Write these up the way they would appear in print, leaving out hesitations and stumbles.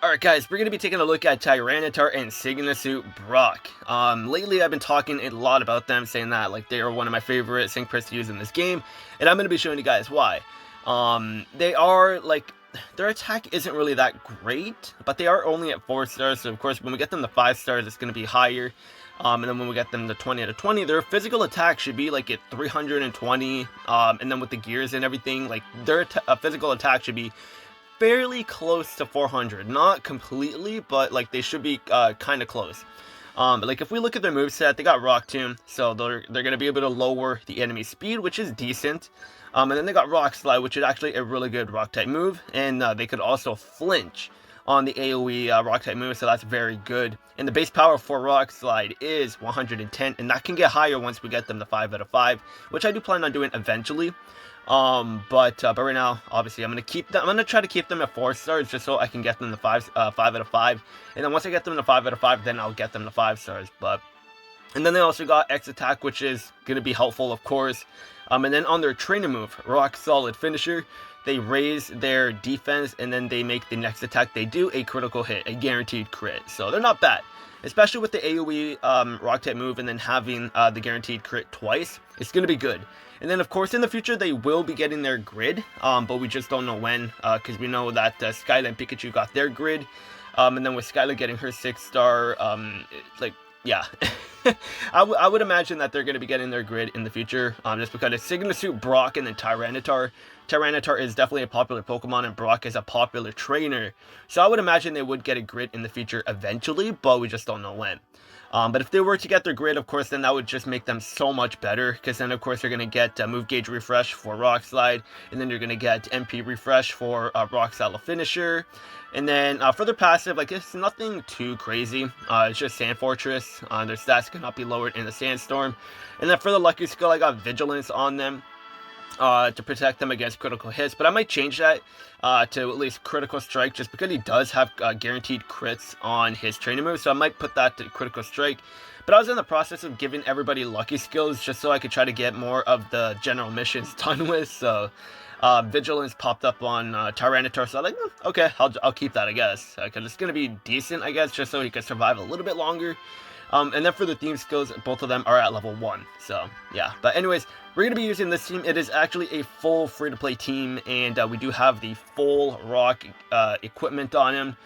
Alright guys, we're going to be taking a look at Tyranitar and Sygna suit Brock. Lately I've been talking a lot about them, saying that like they are one of my favorite sync pairs to use in this game, and I'm going to be showing you guys why. They are like, their attack isn't really that great, but they are only at 4 stars, so of course when we get them to 5 stars it's going to be higher. And then when we get them to 20 out of 20, their physical attack should be like at 320, and then with the gears and everything, like their physical attack should be fairly close to 400, not completely, but like they should be kind of close. But like if we look at their moveset, they got Rock Tomb, so they're gonna be able to lower the enemy speed, which is decent. And then they got Rock Slide, which is actually a really good Rock type move, and they could also flinch on the AoE Rock type move, so that's very good. And the base power for Rock Slide is 110, and that can get higher once we get them to 5 out of 5, which I do plan on doing eventually. But right now, obviously, I'm gonna try to keep them at 4 stars just so I can get them to 5 out of 5. And then once I get them to 5 out of 5, then I'll get them to 5 stars. And then they also got X attack, which is gonna be helpful, of course. And then on their trainer move, Rock Solid Finisher, they raise their defense, and then they make the next attack they do a critical hit, a guaranteed crit. So they're not bad, especially with the AoE Rock type move, and then having the guaranteed crit twice. It's gonna be good. And then, of course, in the future, they will be getting their grid, but we just don't know when, because we know that Skyla and Pikachu got their grid, and then with Skyla getting her 6-star, like, yeah. I would imagine that they're going to be getting their grid in the future, just because it's Sygna suit Brock and then Tyranitar. Tyranitar is definitely a popular Pokemon, and Brock is a popular trainer, so I would imagine they would get a grid in the future eventually, but we just don't know when. But if they were to get their grid, of course, then that would just make them so much better, because then, of course, you're going to get Move Gauge Refresh for Rock Slide, and then you're going to get MP Refresh for Rock Solid Finisher, and then for their passive, like, it's nothing too crazy. It's just Sand Fortress. Their stats cannot be lowered in the Sandstorm. And then for the Lucky Skill, I got Vigilance on them to protect them against critical hits, but I might change that to at least Critical Strike, just because he does have guaranteed crits on his training move, so I might put that to Critical Strike. But I was in the process of giving everybody Lucky Skills just so I could try to get more of the general missions done with, so Vigilance popped up on Tyranitar, so I'm like, okay, I'll keep that, I guess, because it's going to be decent, I guess, just so he can survive a little bit longer. And then for the theme skills, both of them are at level 1, so yeah. But anyways, we're going to be using this team. It is actually a full free-to-play team, and we do have the full Rock equipment on him.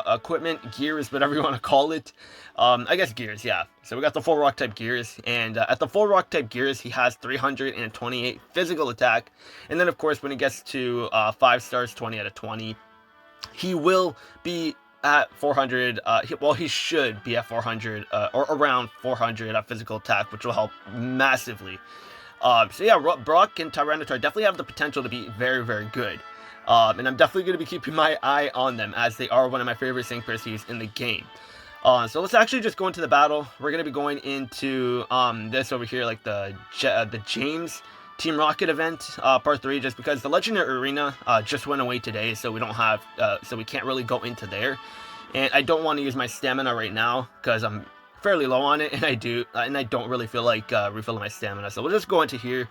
Equipment, gears, whatever you want to call it. I guess gears, yeah. So we got the full Rock type gears, and at the full Rock type gears, he has 328 physical attack. And then, of course, when he gets to 5 stars, 20 out of 20, he will be at 400, well, he should be at 400, or around 400 physical attack, which will help massively. So yeah, Brock and Tyranitar definitely have the potential to be very, very good. And I'm definitely going to be keeping my eye on them, as they are one of my favorite sync pairs to use in the game. So let's actually just go into the battle. We're going to be going into this over here, like the James Team Rocket event, part 3, just because the Legendary Arena just went away today, so we don't have, so we can't really go into there. And I don't want to use my stamina right now, because I'm fairly low on it, and I don't really feel like refilling my stamina, so we'll just go into here.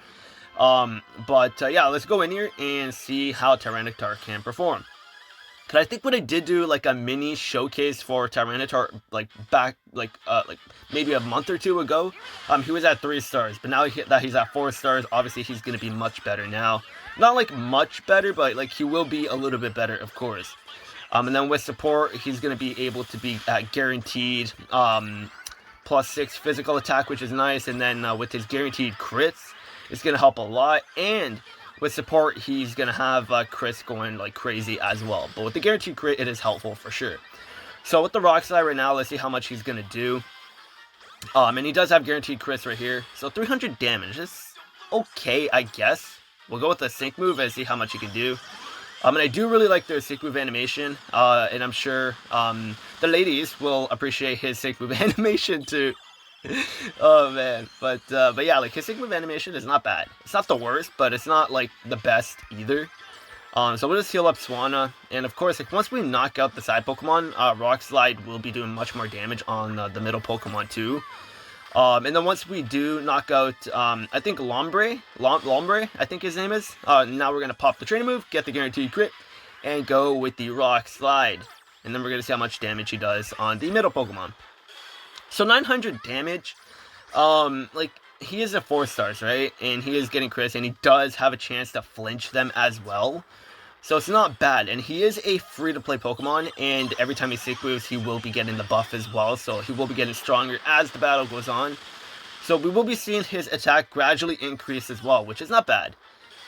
Yeah, let's go in here and see how Tyranitar can perform. Cause I think what I did do, like a mini showcase for Tyranitar, like back, like maybe a month or 2 ago. He was at 3 stars, but now that he's at 4 stars, obviously he's gonna be much better now. Not like much better, but like he will be a little bit better, of course. And then with support, he's gonna be able to be guaranteed +6 physical attack, which is nice. And then with his guaranteed crits, it's gonna help a lot. And with support, he's going to have crits going like crazy as well. But with the guaranteed crit, it is helpful for sure. So with the Rock Slide right now, let's see how much he's going to do. And he does have guaranteed crits right here. So 300 damage is okay, I guess. We'll go with the Sync move and see how much he can do. And I do really like their Sync move animation. And I'm sure the ladies will appreciate his Sync move animation too. Oh man, but yeah, like his Sync move animation is not bad. It's not the worst, but it's not like the best either. So we'll just heal up Sygna, and of course, like once we knock out the side Pokemon, Rock Slide will be doing much more damage on the middle Pokemon too. And then once we do knock out, I think Lombre, I think his name is. Now we're gonna pop the training move, get the guaranteed crit, and go with the Rock Slide. and then we're going to see how much damage he does on the middle Pokemon. So 900 damage, like, he is a 4 stars, right? And he is getting crits, and he does have a chance to flinch them as well. So it's not bad, and he is a free-to-play Pokemon, and every time he sync moves, he will be getting the buff as well, so he will be getting stronger as the battle goes on. So we will be seeing his attack gradually increase as well, which is not bad.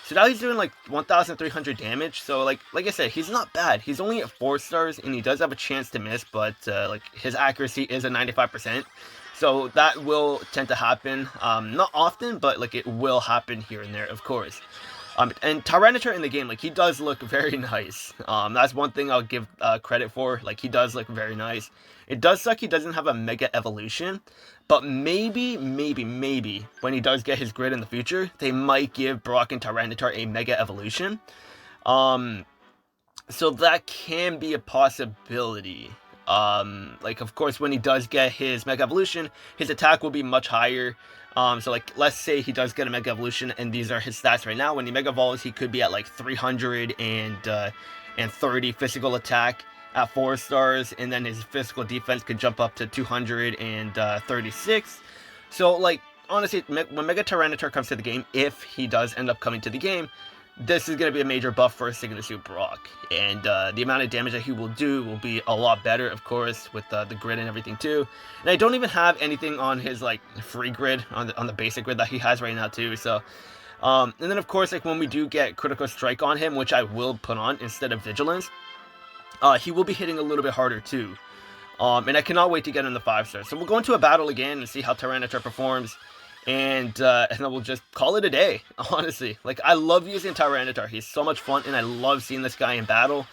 So now he's doing like 1,300 damage, so like I said, he's not bad. He's only at 4 stars, and he does have a chance to miss, but like his accuracy is at 95%. So that will tend to happen, not often, but like it will happen here and there, of course. And Tyranitar in the game, like, he does look very nice. That's one thing I'll give credit for. Like, he does look very nice. It does suck he doesn't have a Mega Evolution, but maybe, when he does get his grid in the future, they might give Brock and Tyranitar a Mega Evolution. So that can be a possibility. Like, of course, when he does get his Mega Evolution, his attack will be much higher. So like, let's say he does get a Mega Evolution, and these are his stats right now. When he Mega Evolves, he could be at like 330 physical attack at 4 stars, and then his physical defense could jump up to 236. So like, honestly, when Mega Tyranitar comes to the game, if he does end up coming to the game, this is going to be a major buff for Sygna Suit Brock, and the amount of damage that he will do will be a lot better, of course, with the grid and everything too. And I don't even have anything on his like free grid, on the basic grid that he has right now too. So, and then of course, like when we do get Critical Strike on him, which I will put on instead of Vigilance, he will be hitting a little bit harder too. And I cannot wait to get him the 5 stars. So we'll go into a battle again and see how Tyranitar performs. And then we'll just call it a day, honestly. Like, I love using Tyranitar. He's so much fun, and I love seeing this guy in battle.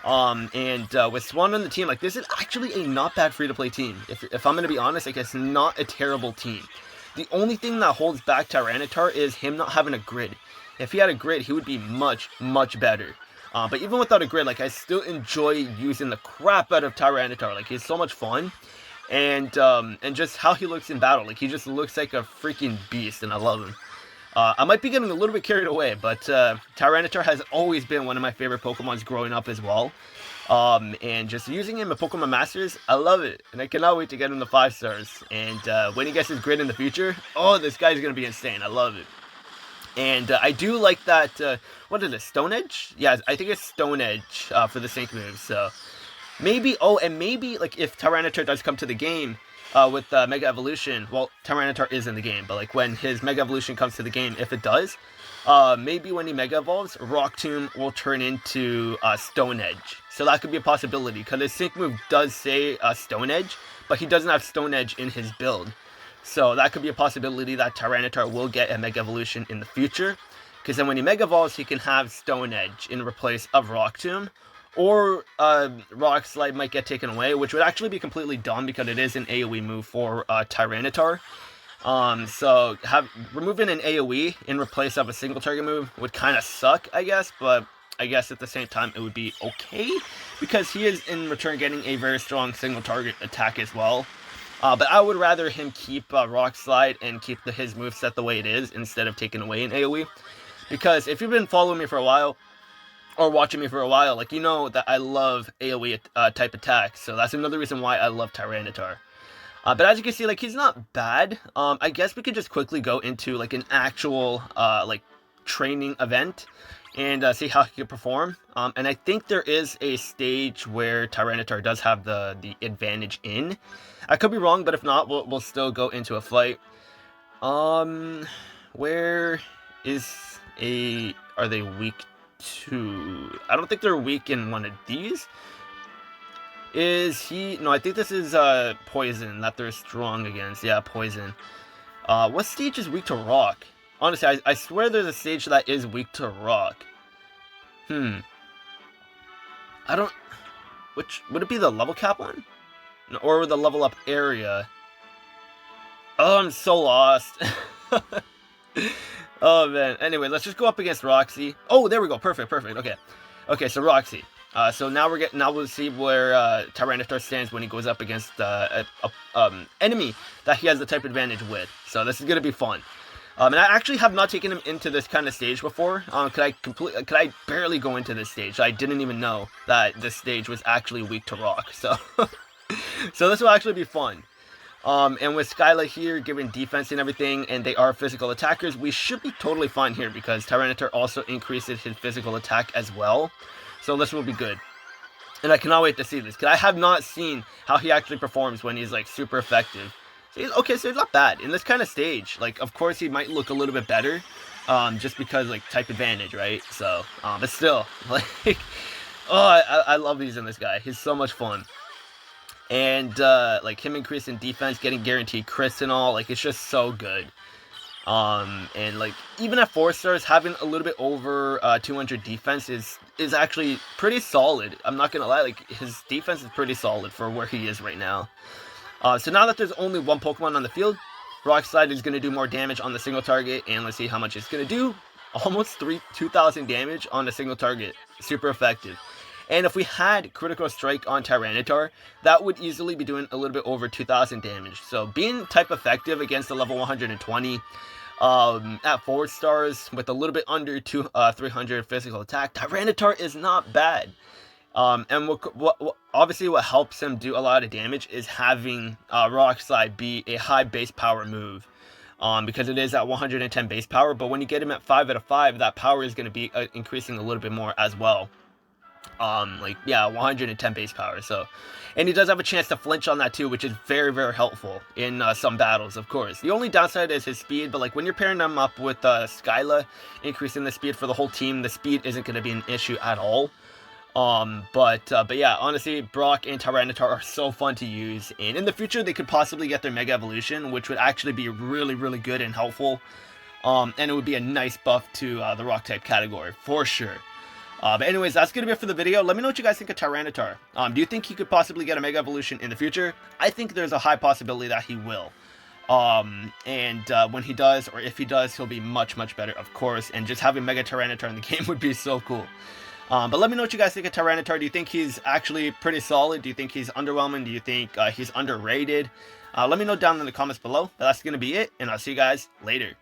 With Swan on the team, like, this is actually a not bad free-to-play team. If I'm going to be honest, like, it's not a terrible team. The only thing that holds back Tyranitar is him not having a grid. If he had a grid, he would be much, much better. But even without a grid, like, I still enjoy using the crap out of Tyranitar. Like, he's so much fun. And just how he looks in battle, like, he just looks like a freaking beast, and I love him. I might be getting a little bit carried away, but Tyranitar has always been one of my favorite Pokemons growing up as well. And just using him at Pokemon Masters, I love it, and I cannot wait to get him the 5 stars. And when he gets his grid in the future, oh, this guy's gonna be insane. I love it. And I do like that, what is it, Stone Edge? Yeah, I think it's Stone Edge for the sync moves, so... Maybe, and maybe, like, if Tyranitar does come to the game with Mega Evolution, well, Tyranitar is in the game, but, like, when his Mega Evolution comes to the game, if it does, maybe when he Mega Evolves, Rock Tomb will turn into Stone Edge. So that could be a possibility, because his sync move does say Stone Edge, but he doesn't have Stone Edge in his build. So that could be a possibility that Tyranitar will get a Mega Evolution in the future, because then when he Mega Evolves, he can have Stone Edge in place of Rock Tomb. Or Rock Slide might get taken away, which would actually be completely dumb because it is an AoE move for Tyranitar. So removing an AoE in place of a single target move would kind of suck, I guess. But I guess at the same time it would be okay, because he is in return getting a very strong single target attack as well. But I would rather him keep Rock Slide and keep his moveset the way it is instead of taking away an AoE. Because if you've been following me for a while, or watching me for a while, like, you know that I love AoE type attacks, so that's another reason why I love Tyranitar. But as you can see, like, he's not bad. I guess we could just quickly go into, like, an actual, like, training event and see how he can perform. And I think there is a stage where Tyranitar does have the advantage in. I could be wrong, but if not, we'll still go into a fight. Where is are they weak to? I don't think they're weak in one of these. Is he? No, I think this is poison that they're strong against. Yeah, poison. What stage is weak to rock? Honestly, I swear there's a stage that is weak to rock. I don't... Which... Would it be the level cap one? Or the level up area? Oh, I'm so lost. Oh, man. Anyway, let's just go up against Roxy. Oh, there we go. Perfect, perfect. Okay. Okay, so Roxy. So now we'll see where Tyranitar stands when he goes up against an enemy that he has the type advantage with. So this is going to be fun. And I actually have not taken him into this kind of stage before. Could I barely go into this stage? I didn't even know that this stage was actually weak to rock. So, so this will actually be fun. And with Sygna here giving defense and everything, and they are physical attackers, we should be totally fine here because Tyranitar also increases his physical attack as well. So this will be good. And I cannot wait to see this, because I have not seen how he actually performs when he's, like, super effective. Okay, so he's not bad. In this kind of stage, like, of course he might look a little bit better, just because, like, type advantage, right? So, but still, like, oh, I love using this guy. He's so much fun. And, like, him increasing defense, getting guaranteed crits and all, like, it's just so good. And, like, even at 4 stars, having a little bit over 200 defense is actually pretty solid. I'm not gonna lie, like, his defense is pretty solid for where he is right now. So now that there's only one Pokemon on the field, Rock Slide is going to do more damage on the single target, and let's see how much it's going to do. Almost 2,000 damage on a single target. Super effective. And if we had Critical Strike on Tyranitar, that would easily be doing a little bit over 2,000 damage. So being type effective against the level 120 at 4 stars with a little bit under 300 physical attack, Tyranitar is not bad. And obviously what helps him do a lot of damage is having Rock Slide be a high base power move. Because it is at 110 base power, but when you get him at 5 out of 5, that power is going to be increasing a little bit more as well. Like, yeah, 110 base power, so. And he does have a chance to flinch on that too, which is very, very helpful in some battles, of course. The only downside is his speed, but like when you're pairing them up with Sygna, increasing the speed for the whole team, the speed isn't going to be an issue at all. But yeah, honestly, Brock and Tyranitar are so fun to use, and in the future they could possibly get their Mega Evolution, which would actually be really, really good and helpful. And it would be a nice buff to the Rock type category, for sure. But anyways, that's going to be it for the video. Let me know what you guys think of Tyranitar. Do you think he could possibly get a Mega Evolution in the future? I think there's a high possibility that he will. When he does, or if he does, he'll be much, much better, of course, and just having Mega Tyranitar in the game would be so cool. But let me know what you guys think of Tyranitar. Do you think he's actually pretty solid? Do you think he's underwhelming? Do you think he's underrated? Let me know down in the comments below. But that's going to be it, and I'll see you guys later.